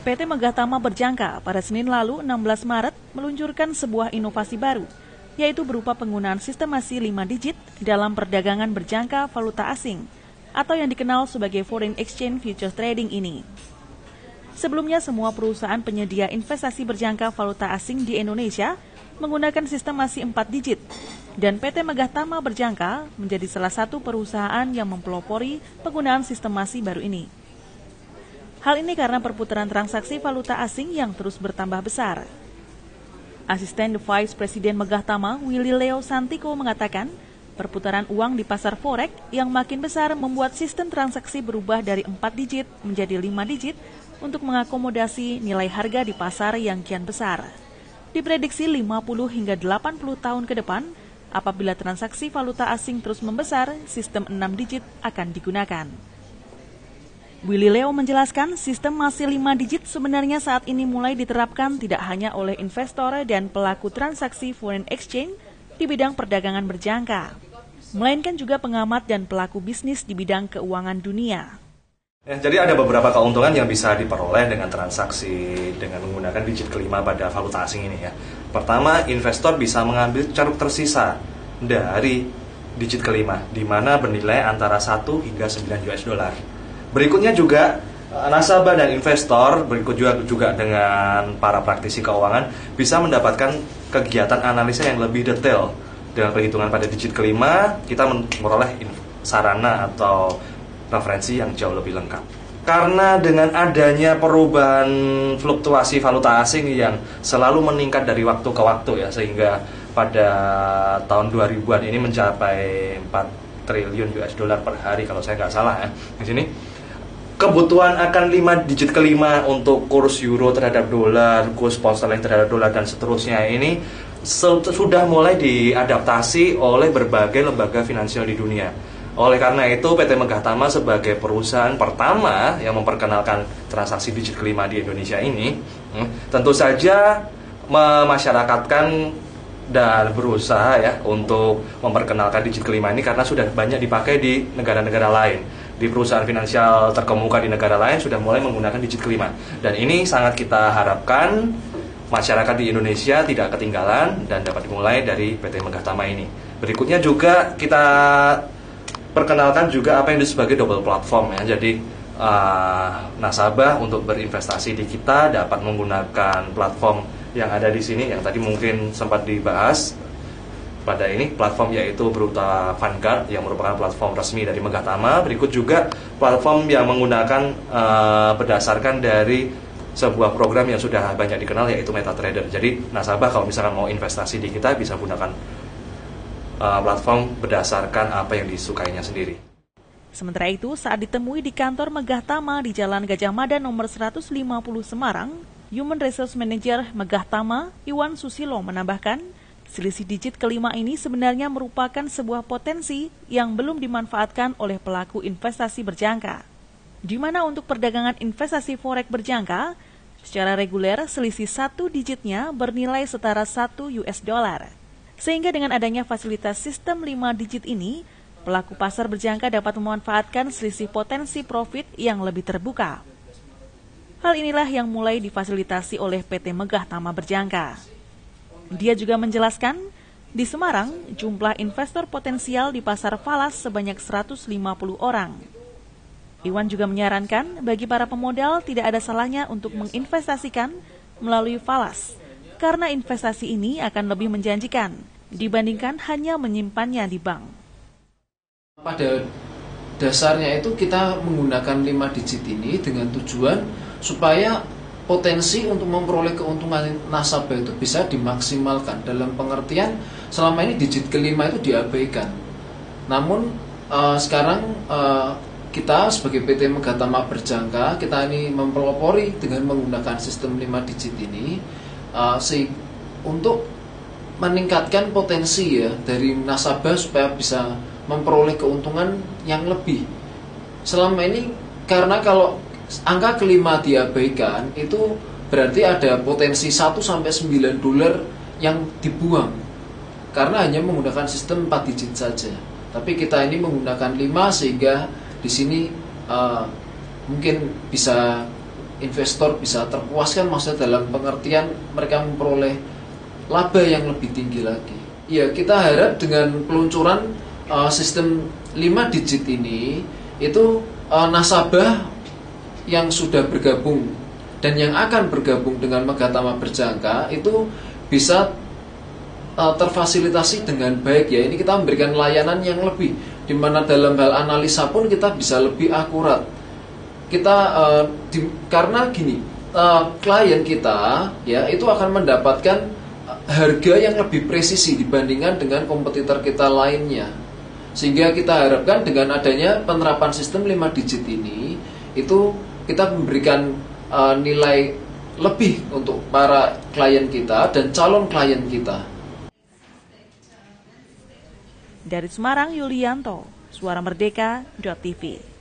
PT Megah Tama Berjangka pada Senin lalu 16 Maret meluncurkan sebuah inovasi baru, yaitu berupa penggunaan sistemasi 5 digit dalam perdagangan berjangka valuta asing, atau yang dikenal sebagai Foreign Exchange Futures Trading ini. Sebelumnya, semua perusahaan penyedia investasi berjangka valuta asing di Indonesia menggunakan sistemasi 4 digit, dan PT Megah Tama Berjangka menjadi salah satu perusahaan yang mempelopori penggunaan sistemasi baru ini. Hal ini karena perputaran transaksi valuta asing yang terus bertambah besar. Asisten Vice Presiden Megah Tama, Willy Leo Santiko mengatakan, perputaran uang di pasar forex yang makin besar membuat sistem transaksi berubah dari 4 digit menjadi 5 digit untuk mengakomodasi nilai harga di pasar yang kian besar. Diprediksi 50 hingga 80 tahun ke depan, apabila transaksi valuta asing terus membesar, sistem 6 digit akan digunakan. Willy Leo menjelaskan sistem masih 5 digit sebenarnya saat ini mulai diterapkan tidak hanya oleh investor dan pelaku transaksi foreign exchange di bidang perdagangan berjangka, melainkan juga pengamat dan pelaku bisnis di bidang keuangan dunia. Jadi ada beberapa keuntungan yang bisa diperoleh dengan transaksi dengan menggunakan digit kelima pada valuta asing ini ya. Pertama, investor bisa mengambil ceruk tersisa dari digit kelima, di mana bernilai antara 1 hingga 9 US dollar. Berikutnya juga nasabah dan investor, berikut juga dengan para praktisi keuangan bisa mendapatkan kegiatan analisa yang lebih detail. Dengan perhitungan pada digit kelima, kita memperoleh sarana atau referensi yang jauh lebih lengkap. Karena dengan adanya perubahan fluktuasi valuta asing yang selalu meningkat dari waktu ke waktu ya, sehingga pada tahun 2000-an ini mencapai 4 triliun US dollar per hari kalau saya nggak salah ya. Di sini kebutuhan akan 5 digit kelima untuk kurs euro terhadap dolar, kurs pound sterling terhadap dolar, dan seterusnya ini sudah mulai diadaptasi oleh berbagai lembaga finansial di dunia. Oleh karena itu, PT Megah Tama sebagai perusahaan pertama yang memperkenalkan transaksi digit kelima di Indonesia ini, tentu saja memasyarakatkan dan berusaha ya untuk memperkenalkan digit kelima ini karena sudah banyak dipakai di negara-negara lain. Di perusahaan finansial terkemuka di negara lain sudah mulai menggunakan digit kelima. Dan ini sangat kita harapkan masyarakat di Indonesia tidak ketinggalan dan dapat dimulai dari PT Megah Tama ini. Berikutnya juga kita perkenalkan juga apa yang disebut sebagai double platform ya. Jadi nasabah untuk berinvestasi di kita dapat menggunakan platform yang ada di sini yang tadi mungkin sempat dibahas pada ini, platform yaitu berupa Vanguard yang merupakan platform resmi dari Megah Tama. Berikut juga platform yang menggunakan berdasarkan dari sebuah program yang sudah banyak dikenal yaitu MetaTrader. Jadi nasabah kalau misalkan mau investasi di kita bisa gunakan platform berdasarkan apa yang disukainya sendiri. Sementara itu, saat ditemui di kantor Megah Tama di Jalan Gajah Mada nomor 150 Semarang, Human Resource Manager Megah Tama, Iwan Susilo menambahkan, selisih digit kelima ini sebenarnya merupakan sebuah potensi yang belum dimanfaatkan oleh pelaku investasi berjangka. Di mana untuk perdagangan investasi forex berjangka, secara reguler selisih 1 digitnya bernilai setara 1 US dollar. Sehingga dengan adanya fasilitas sistem 5 digit ini, pelaku pasar berjangka dapat memanfaatkan selisih potensi profit yang lebih terbuka. Hal inilah yang mulai difasilitasi oleh PT Megah Tama Berjangka. Dia juga menjelaskan, di Semarang, jumlah investor potensial di pasar falas sebanyak 150 orang. Iwan juga menyarankan bagi para pemodal tidak ada salahnya untuk menginvestasikan melalui falas, karena investasi ini akan lebih menjanjikan dibandingkan hanya menyimpannya di bank. Pada dasarnya itu kita menggunakan 5 digit ini dengan tujuan supaya potensi untuk memperoleh keuntungan nasabah itu bisa dimaksimalkan. Dalam pengertian selama ini digit kelima itu diabaikan. Namun sekarang kita sebagai PT Megah Tama Berjangka, kita ini mempelopori dengan menggunakan sistem 5 digit ini untuk meningkatkan potensi ya dari nasabah supaya bisa memperoleh keuntungan yang lebih. Selama ini karena kalau angka kelima diabaikan itu berarti ada potensi 1 sampai 9 dolar yang dibuang karena hanya menggunakan sistem 4 digit saja. Tapi kita ini menggunakan 5 sehingga di sini mungkin bisa investor bisa terpuaskan, maksudnya dalam pengertian mereka memperoleh laba yang lebih tinggi lagi. Ya, kita harap dengan peluncuran sistem 5 digit ini itu nasabah yang sudah bergabung dan yang akan bergabung dengan Megatama Berjangka itu bisa terfasilitasi dengan baik ya. Ini kita memberikan layanan yang lebih, di mana dalam hal analisa pun kita bisa lebih akurat. Kita karena gini, klien kita ya itu akan mendapatkan harga yang lebih presisi dibandingkan dengan kompetitor kita lainnya. Sehingga kita harapkan dengan adanya penerapan sistem 5 digit ini itu kita memberikan nilai lebih untuk para klien kita dan calon klien kita. Dari Semarang, Yulianto, Suara Merdeka.tv.